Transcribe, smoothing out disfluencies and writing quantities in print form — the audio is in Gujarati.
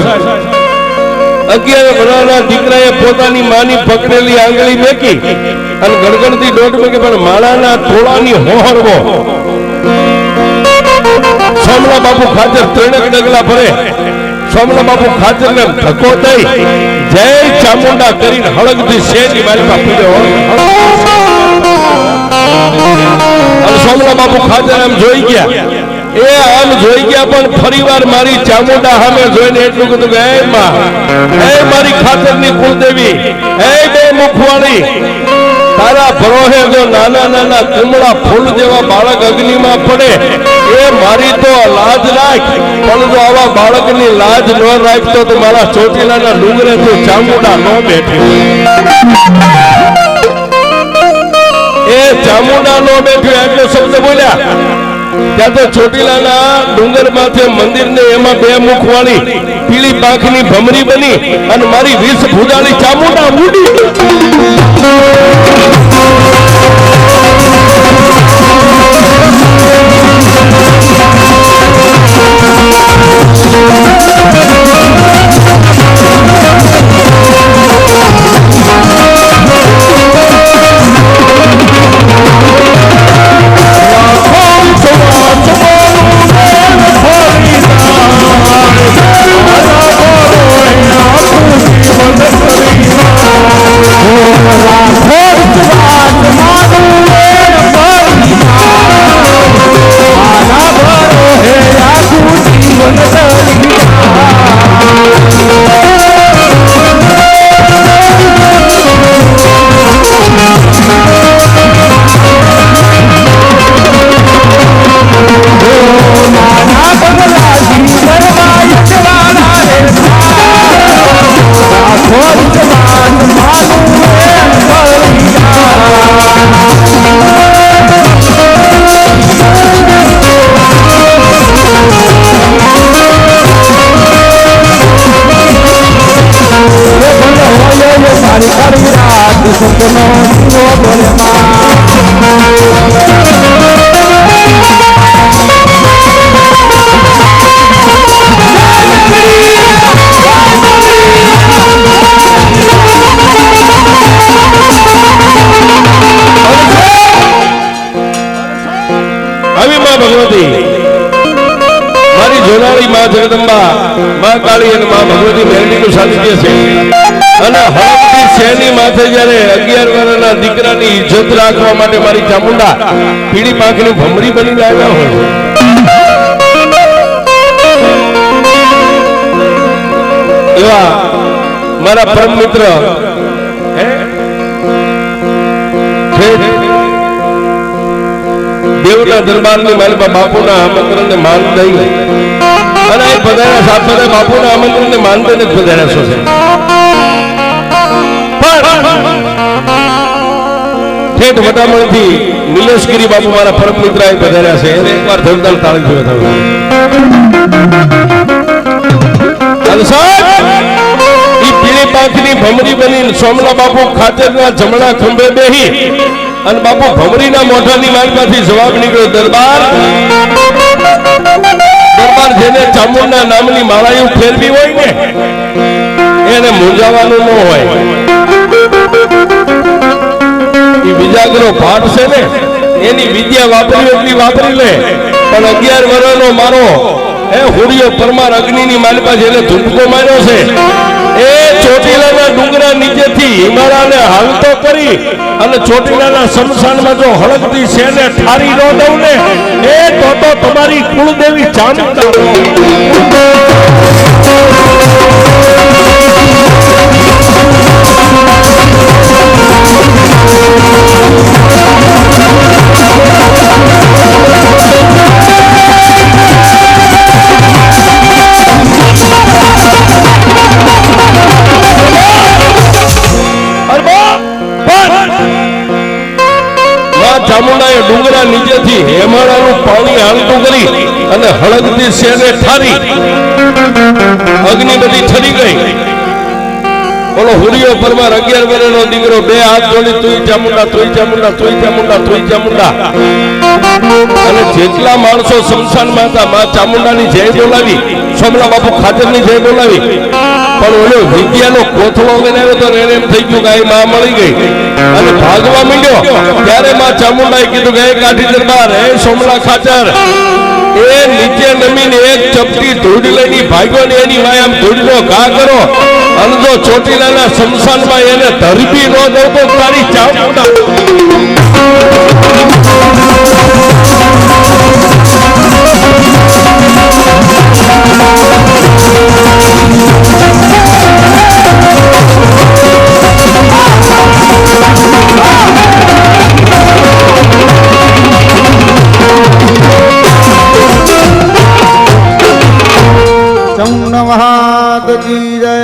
સાહેબ 11 વર્ષના દીકરાએ પોતાની માની પકડેલી આંગળી મેકી અને ગણગણતી દોઢ મેકી પણ માળાના ટોળાની હોહરવો સોમલા બાપુ ખાતર ત્રણેક ડગલા ભરે સોમલા બાપુ ખાતર ને ધક્કો દઈ જય ચામુંડા કરીને હળગથી શેરની મારી પાસે પીડ્યો અને સોમલા બાપુ ખાતર આમ જોઈ ગયા એ આમ જોઈ ગયા પણ ફરીવાર મારી ચામુંડા સામે જોઈને એટલું કીધું કે હે માં હે મારી ખાતરની કુળદેવી હે બે મુખવાળી તારા ભરોહે જો નાના નાના કુમળા ફૂલ જેવા બાળક અગ્નિમાં પડે એ મારી તો લાજ રાખ પણ જો આવા બાળકની લાજ ન રાખતો તો મારા ચોટીલાના ડુંગરે તું ચામુંડા ન બેઠી એ ચામુંડા નો બેઠ્યો એટલો શબ્દ બોલ્યા ત્યાં તો ચોટીલાના ડુંગર માથે મંદિર ને એમાં બે મુખવાળી પીળી પાંખની ભમરી બની અને મારી 20 ભુજાળી ચામુંડા ઉડી જગદંબા માં કાળી અને માં ભગવતી મેરડીનું સાનિધ્ય છે અને હળગતી શેની માથે જ્યારે 11 વર્ષના દીકરાની ઇજ્જત રાખવા માટે મારી ચામુંડા પીળી પાંખની ભમરી બની આવ્યા હોય એવા મારા પરમ મિત્ર દેવના દરબારની મારી બાપુના આમંત્રણને માન દઈ અને એ પધાર્યા સાહેબ બધા બાપુના આમંત્રણને માનતે જ પધાર્યા છો છે ઠેઠ વટામણથી નિલેશગીરી બાપુ મારા પરમ મિત્ર એ પધાર્યા છે એને એકવાર જોરદાર તાળી જોયો ઈ પીળી પાંખની ભમરી બની સોમલા બાપુ ખાતરના જમણા ખંભે બેહી અને બાપુ ભમરીના મોઢાની વાતમાંથી જવાબ નીકળ્યો દરબાર જેને ચામુંડા નામની માળાયું ફેરવી હોય ને એને મૂંઝાવાનું ન હોય એ બીજાગરો પાઠ છે ને એની વિદ્યા વાપરી એટલી વાપરી લે પણ 11 વર્ષનો મારો હુડિયો પરમાર અગ્નિની માલિકા જેને ધૂપકો માર્યો છે એ ચોટીલાના ડુંગરા નીચેથી હિમાલયને હાલતો કરી અને ચોટીલાના શમશાનમાં જો હળગતી છે ને ઠારી ન દઉં ને એ તો તમારી કુળદેવી ચામુંડા ચામુંડાએ ડુંગરા નીચેથી હેમાળાનું પાણી હાલતું કરી અને હળગતી શેને ઠારી અગ્નિ બધી ઠરી ગઈ બોલો હુરિયો પરમાર 11 વર્ષનો દીકરો બે હાથ જોડી તુંય ચામુંડા તુંય ચામુંડા તુંય ચામુંડા તુંય ચામુંડા અને જેટલા માણસો શમશાનમાં હતા માં ચામુંડાની જય બોલાવી સોમલા બાપુ ખાતરની જય બોલાવી પણ ઓલો વિદ્યાનો કોથળો લઈને આવ્યો તો એને એમ થઈ ગયું કે આ માં મળી ગઈ અને ભાગવા માંડ્યો ત્યારે માં ચામુંડાએ કીધું કે એ કાઠી દરબાર હે સોમલા ખાચર એ નીચે નમીને એક ચપટી ધૂળ લઈને ભાગ્યો ને એની વાય આમ ધૂળનો ઘા કરો અને જો ચોટીલાના શમશાનમાં એને ધરબી ન દઉં તો તારી ચામુંડા ચામુંડા મહાદેવ કી જય।